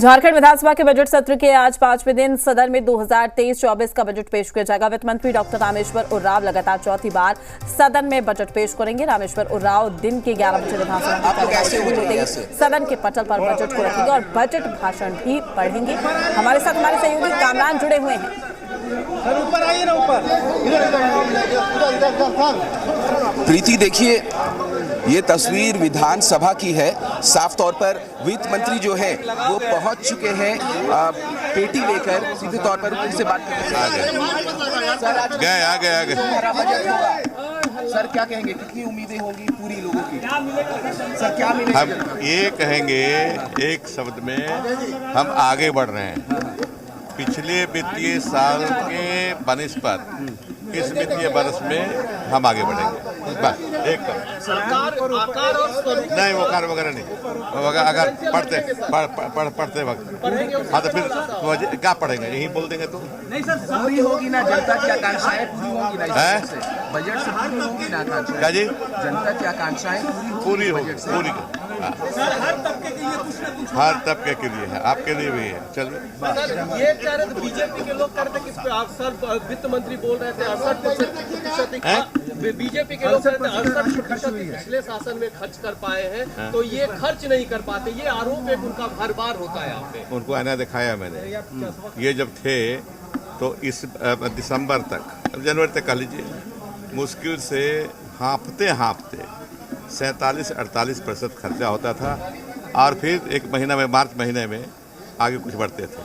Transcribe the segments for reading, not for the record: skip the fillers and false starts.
झारखंड विधानसभा के बजट सत्र के आज 5वें दिन सदन में 2023-24 का बजट पेश किया जाएगा। वित्त मंत्री डॉक्टर रामेश्वर उर्राव लगातार चौथी बार सदन में बजट पेश करेंगे। रामेश्वर उर्राव दिन के 11 बजे विधानसभा सदन के पटल पर बजट को रखेंगे और बजट भाषण भी पढ़ेंगे। हमारे साथ हमारे सहयोगी कामरान जुड़े हुए हैं। ऊपर आइए ना, ऊपर प्रीति, देखिए ये तस्वीर विधानसभा की है। साफ तौर पर वित्त मंत्री जो है वो पहुंच चुके हैं पेटी लेकर, सीधे तौर पर उनसे बात करते आ गए। सर क्या कहेंगे, कितनी उम्मीदें होंगी पूरी लोगों की? सर क्या मिलेगा? हम ये कहेंगे एक शब्द में, हम आगे बढ़ रहे हैं। पिछले वित्तीय साल के बनिस्पत इस वित्तीय वर्ष में हम आगे बढ़ेंगे। बस एक सरकार आकार और स्वरूप नहीं, वो कार वगैरह नहीं। अगर पढ़ते वक्त हाँ तो फिर क्या पढ़ेंगे, यही बोल देंगे तो नहीं सर, पूरी होगी ना जनता की आकांक्षाएं, पूरी होगी ना बजट से पूरी होगी ना आकांक्षाएं? क्या जी? जनता की आकांक्षाएं पूरी होगी पूरी हर तबके के लिए है, आपके लिए भी है। चलिए, ये कह रहे थे बीजेपी के लोग कह रहे थे कि अक्सर वित्त मंत्री बोल रहे थे 68% बीजेपी के लोग कह रहे थे 68% पिछले शासन में खर्च कर पाए हैं, तो ये खर्च नहीं कर पाते, ये आरोप एक उनका हर बार होता है। यहाँ पे उनको आईना दिखाया मैंने। ये जब थे तो इस दिसंबर तक, जनवरी तक कह लीजिए, मुश्किल से हाँफते 47-48% खर्चा होता था और फिर एक महीना में, मार्च महीने में आगे कुछ बढ़ते थे।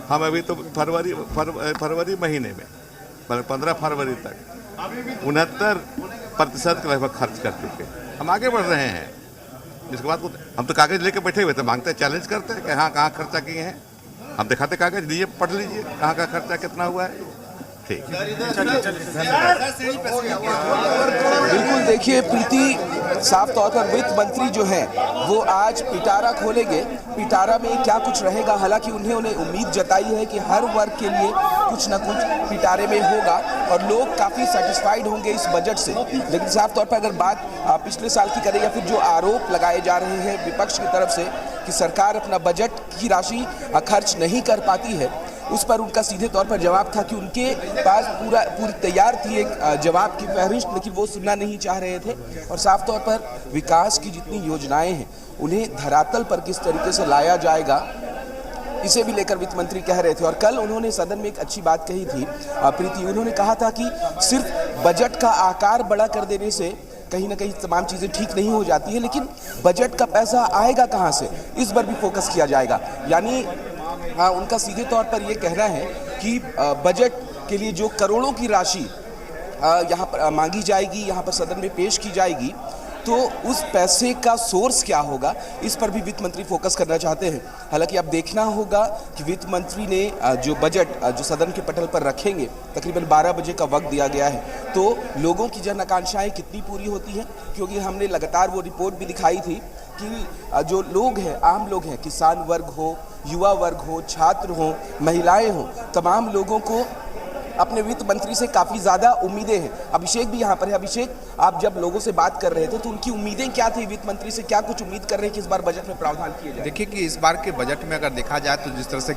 हम अभी तो फरवरी महीने में 15 फरवरी तक 69% के लगभग खर्च कर चुके। हम आगे बढ़ रहे हैं। इसके बाद हम तो कागज लेके बैठे हुए थे, मांगते चैलेंज करते हैं कि हाँ कहाँ खर्चा किए हैं। हम दिखाते कागज, लीजिए पढ़ लीजिए कहाँ का खर्चा कितना हुआ है। ठीक, बिल्कुल। देखिए प्रीति, साफ तौर पर वित्त मंत्री जो हैं वो आज पिटारा खोलेंगे। पिटारा में क्या कुछ रहेगा, हालांकि उन्हें उम्मीद जताई है कि हर वर्ग के लिए कुछ न कुछ पिटारे में होगा और लोग काफ़ी सेटिस्फाइड होंगे इस बजट से। लेकिन साफ तौर पर अगर बात पिछले साल की करें या फिर जो आरोप लगाए जा रहे हैं विपक्ष की तरफ से कि सरकार अपना बजट की राशि खर्च नहीं कर पाती है, उस पर उनका सीधे तौर पर जवाब था कि उनके पास पूरी तैयार थी एक जवाब की फहरिस्त, लेकिन वो सुनना नहीं चाह रहे थे। और साफ तौर पर विकास की जितनी योजनाएं हैं उन्हें धरातल पर किस तरीके से लाया जाएगा, इसे भी लेकर वित्त मंत्री कह रहे थे। और कल उन्होंने सदन में एक अच्छी बात कही थी प्रीति, उन्होंने कहा था कि सिर्फ बजट का आकार बड़ा कर देने से कहीं ना कहीं तमाम चीज़ें ठीक नहीं हो जाती है, लेकिन बजट का पैसा आएगा कहाँ से, इस पर भी फोकस किया जाएगा। यानी हाँ, उनका सीधे तौर पर ये कहना है कि बजट के लिए जो करोड़ों की राशि यहाँ पर मांगी जाएगी, यहाँ पर सदन में पेश की जाएगी, तो उस पैसे का सोर्स क्या होगा, इस पर भी वित्त मंत्री फोकस करना चाहते हैं। हालांकि अब देखना होगा कि वित्त मंत्री ने जो बजट जो सदन के पटल पर रखेंगे, तकरीबन 12 बजे का वक्त दिया गया है, तो लोगों की जन आकांक्षाएँ कितनी पूरी होती हैं। क्योंकि हमने लगातार वो रिपोर्ट भी दिखाई थी कि जो लोग हैं, आम लोग हैं, किसान वर्ग हो, युवा वर्ग हो, छात्र हो, महिलाएं हो, तमाम लोगों को अपने वित्त मंत्री से काफ़ी ज़्यादा उम्मीदें हैं। अभिषेक भी यहाँ पर है। अभिषेक, आप जब लोगों से बात कर रहे थे तो उनकी उम्मीदें क्या थी, वित्त मंत्री से क्या कुछ उम्मीद कर रहे हैं कि इस बार बजट में प्रावधान किए जाए? देखिए कि इस बार के बजट में अगर देखा जाए तो जिस तरह से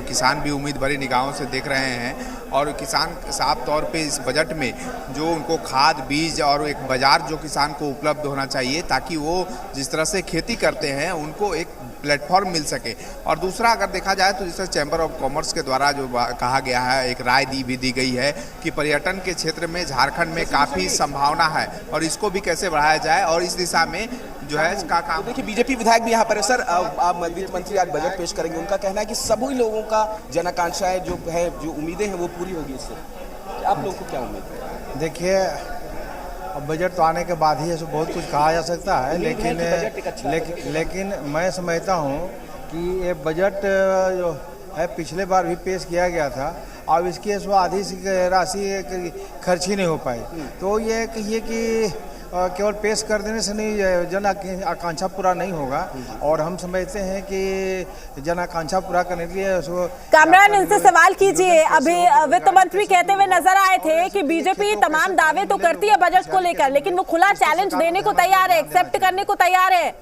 किसान भी उम्मीद भरी निगाहों से देख रहे हैं और किसान साफ तौर पे इस बजट में जो उनको खाद, बीज और एक बाज़ार जो किसान को उपलब्ध होना चाहिए ताकि वो जिस तरह से खेती करते हैं उनको एक प्लेटफॉर्म मिल सके। और दूसरा अगर देखा जाए तो जिस तरह चैम्बर ऑफ कॉमर्स के द्वारा जो कहा गया है, एक राय दी गई है कि पर्यटन के क्षेत्र में झारखंड में काफ़ी संभावना है और इसको भी कैसे बढ़ाया जाए और इस दिशा में जो है इसका काम। देखिए बीजेपी विधायक भी यहाँ पर है। सर, आप वित्त मंत्री आज बजट पेश करेंगे, उनका कहना है कि सभी लोगों का जन आकांक्षाएं जो है, जो उम्मीदें हैं वो पूरी होगी इससे। आप लोगों को क्या उम्मीद है? देखिए, अब बजट तो आने के बाद ही ऐसे बहुत कुछ कहा जा सकता है, लेकिन मैं समझता हूँ कि ये बजट जो है पिछले बार भी पेश किया गया था, अब इसकी आधी राशि खर्च ही नहीं हो पाई। तो ये कहिए कि केवल पेश कर देने से नहीं जन आकांक्षा पूरा नहीं होगा और हम समझते हैं कि जन आकांक्षा पूरा करने के लिए कामरान, इनसे सवाल कीजिए। अभी वित्त मंत्री कहते हुए नजर आए थे कि बीजेपी तमाम दावे तो करती है बजट को लेकर, लेकिन वो खुला चैलेंज देने को तैयार है, एक्सेप्ट करने को तैयार है।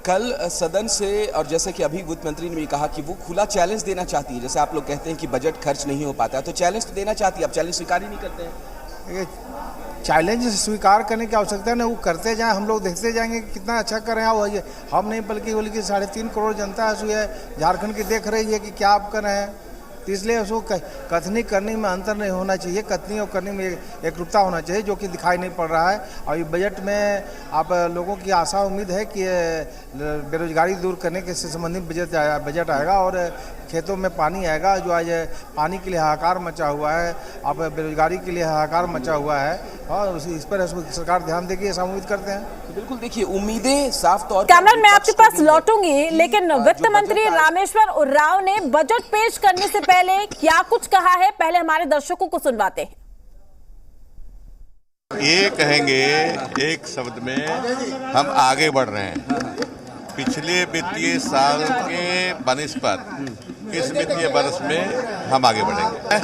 कल सदन से, और जैसे कि अभी वित्त मंत्री ने भी कहा कि वो खुला चैलेंज देना चाहती है, जैसे आप लोग कहते हैं कि बजट खर्च नहीं हो पाता है, तो चैलेंज तो देना चाहती है, आप चैलेंज स्वीकार ही नहीं करते हैं। ये चैलेंज स्वीकार करने की आवश्यकता है ना, वो करते जाएं, हम लोग देखते जाएंगे कि कितना अच्छा कर रहे हैं। वो हम नहीं बल्कि 3.5 करोड़ जनता है झारखंड की देख रही है कि क्या आप कर रहे हैं। तो इसलिए उसको कथनी करने में अंतर नहीं होना चाहिए, कथनी और करने में एकरूपता होना चाहिए, जो कि दिखाई नहीं पड़ रहा है। और ये बजट में आप लोगों की आशा उम्मीद है कि बेरोजगारी दूर करने के से संबंधित बजट आएगा और खेतों में पानी आएगा। जो आज पानी के लिए हाहाकार मचा हुआ है, अब बेरोजगारी के लिए हाहाकार मचा हुआ है, और इस पर सरकार ध्यान देगी, ऐसा उम्मीद करते हैं। तो बिल्कुल देखिए, उम्मीदें साफ तौर पर। कैमरन, मैं आपके पास लौटूंगी, लेकिन वित्त मंत्री रामेश्वर उरांव ने बजट पेश करने से पहले क्या कुछ कहा है, पहले हमारे दर्शकों को सुनवाते हैं। ये कहेंगे एक शब्द में, हम आगे बढ़ रहे हैं। पिछले वित्तीय साल के बनिस्पत इस वित्तीय वर्ष में हम आगे बढ़ेंगे।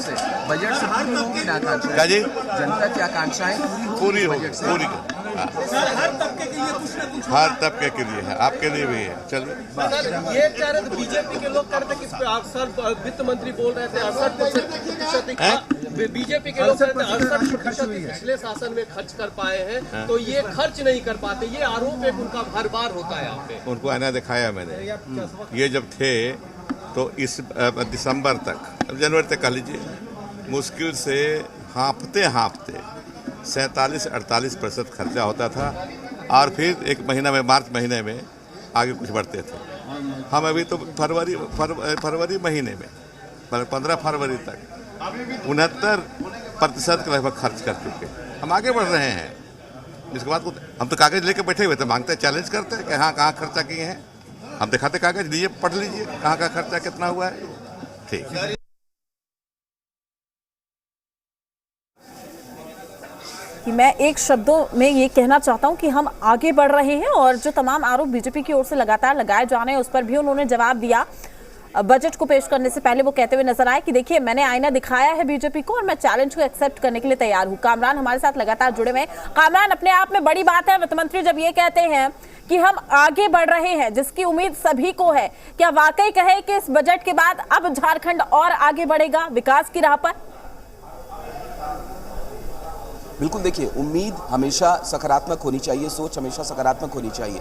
बजट से पूरी होगी ना आकांक्षाएं? क्या जी? जनता की आकांक्षाएं पूरी होगी, पूरी। हर तबके के लिए है, आपके लिए भी है। चलिए, सर ये कह रहे थे बीजेपी के लोग कह रहे थे कि इस पे सर वित्त मंत्री बोल रहे थे 68% बीजेपी के लोग कह रहे थे 68% पिछले शासन में खर्च कर पाए हैं, तो ये खर्च नहीं कर पाते, ये आरोप एक उनका हर बार होता है यहाँ पे। उनको आईना दिखाया मैंने। ये जब थे तो इस दिसंबर तक, जनवरी तक कह लीजिए, मुश्किल से हाँफते 47-48% खर्चा होता था, और फिर एक महीना में, मार्च महीने में आगे कुछ बढ़ते थे। हम अभी तो फरवरी महीने में, 15 फरवरी तक 69% के लगभग खर्च कर चुके। हम आगे बढ़ रहे हैं। इसके बाद हम तो कागज लेके बैठे हुए थे, मांगते, चैलेंज करते हैं कि हाँ कहाँ खर्चा किए हैं, हम दिखाते कागज, लीजिए पढ़ लीजिए कहाँ का खर्चा कितना हुआ है। ठीक, कि मैं एक शब्दों में ये कहना चाहता हूं कि हम आगे बढ़ रहे हैं, और जो तमाम आरोप बीजेपी की ओर से लगातार लगाए जा रहे हैं उस पर भी उन्होंने जवाब दिया। बजट को पेश करने से पहले वो कहते हुए नजर आए कि देखिए, मैंने आईना दिखाया है बीजेपी को और मैं चैलेंज को एक्सेप्ट करने के लिए तैयार हूं। कामरान हमारे साथ लगातार जुड़े हुए हैं। कामरान, अपने आप में बड़ी बात है वित्त मंत्री जब ये कहते हैं कि हम आगे बढ़ रहे हैं, जिसकी उम्मीद सभी को है, क्या वाकई कहे कि इस बजट के बाद अब झारखंड और आगे बढ़ेगा विकास की राह पर? बिल्कुल देखिए, उम्मीद हमेशा सकारात्मक होनी चाहिए, सोच हमेशा सकारात्मक होनी चाहिए।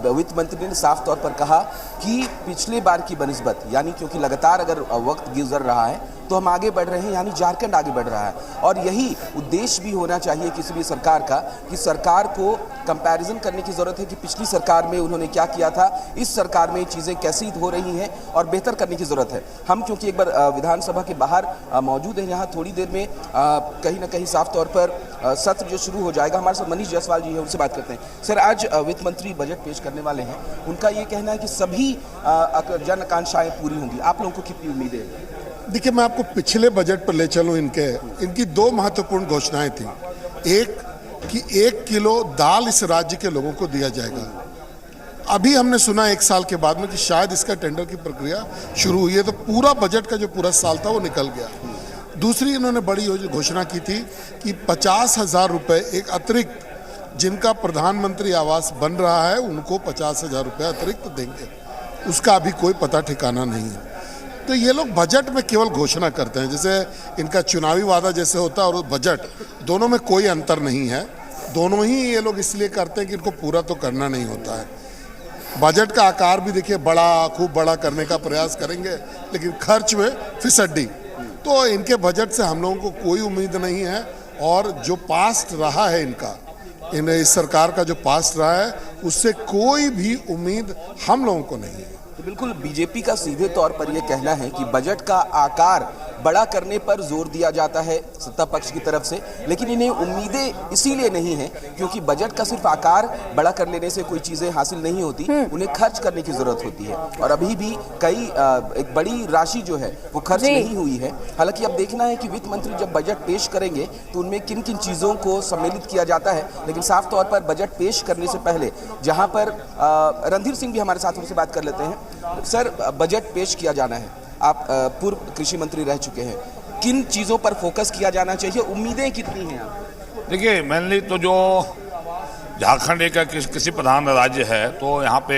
वित्त मंत्री ने साफ तौर पर कहा कि पिछले बार की बनिस्बत, यानी क्योंकि लगातार अगर वक्त गुजर रहा है तो हम आगे बढ़ रहे हैं, यानी झारखंड आगे बढ़ रहा है। और यही उद्देश्य भी होना चाहिए किसी भी सरकार का, कि सरकार को कंपैरिजन करने की ज़रूरत है कि पिछली सरकार में उन्होंने क्या किया था, इस सरकार में चीज़ें कैसी हो रही हैं, और बेहतर करने की ज़रूरत है। हम क्योंकि एक बार विधानसभा के बाहर मौजूद हैं, यहाँ थोड़ी देर में कहीं ना कहीं साफ तौर पर सत्र जो शुरू हो जाएगा, हमारे साथ मनीष जायसवाल जी हैं, उनसे बात करते हैं। सर, आज वित्त मंत्री बजट पेश करने वाले हैं, उनका ये कहना है कि सभी जन आकांक्षाएं पूरी होंगी। आप लोगों को कितनी उम्मीदें हैं? देखिए, मैं आपको पिछले बजट पर ले चलूं। इनकी 2 महत्वपूर्ण घोषणाएं थी। एक कि 1 किलो दाल इस राज्य के लोगों को दिया जाएगा। अभी हमने सुना 1 साल के बाद में कि शायद इसका टेंडर की प्रक्रिया शुरू हुई है, तो पूरा बजट का जो पूरा साल था वो निकल गया। दूसरी, इन्होंने बड़ी घोषणा की थी कि 50,000 रुपये एक अतिरिक्त, जिनका प्रधानमंत्री आवास बन रहा है उनको 50,000 रुपये अतिरिक्त देंगे। उसका अभी कोई पता ठिकाना नहीं है। तो ये लोग बजट में केवल घोषणा करते हैं, जैसे इनका चुनावी वादा जैसे होता है और बजट, दोनों में कोई अंतर नहीं है। दोनों ही ये लोग इसलिए करते हैं कि इनको पूरा तो करना नहीं होता है। बजट का आकार भी देखिए, बड़ा, खूब बड़ा करने का प्रयास करेंगे, लेकिन खर्च में फिसड्डी। तो इनके बजट से हम लोगों को कोई उम्मीद नहीं है। और जो पास्ट रहा है इस सरकार का जो पास्ट रहा है, उससे कोई भी उम्मीद हम लोगों को नहीं है। तो बिल्कुल बीजेपी का सीधे तौर पर यह कहना है कि बजट का आकार बड़ा करने पर जोर दिया जाता है सत्ता पक्ष की तरफ से, लेकिन इन्हें उम्मीदें इसीलिए नहीं है क्योंकि बजट का सिर्फ आकार बड़ा कर लेने से कोई चीजें हासिल नहीं होती, उन्हें खर्च करने की जरूरत होती है। और अभी भी कई एक बड़ी राशि जो है वो खर्च नहीं हुई है। हालांकि अब देखना है कि वित्त मंत्री जब बजट पेश करेंगे तो उनमें किन किन चीजों को सम्मिलित किया जाता है। लेकिन साफ तौर पर बजट पेश करने से पहले जहां पर रणधीर सिंह भी हमारे साथ, उनसे बात कर लेते हैं। सर, बजट पेश किया जाना है, आप पूर्व कृषि मंत्री रह चुके हैं, किन चीज़ों पर फोकस किया जाना चाहिए, उम्मीदें कितनी हैं आप? देखिए, मेनली तो जो झारखंड एक कृषि प्रधान राज्य है, तो यहाँ पे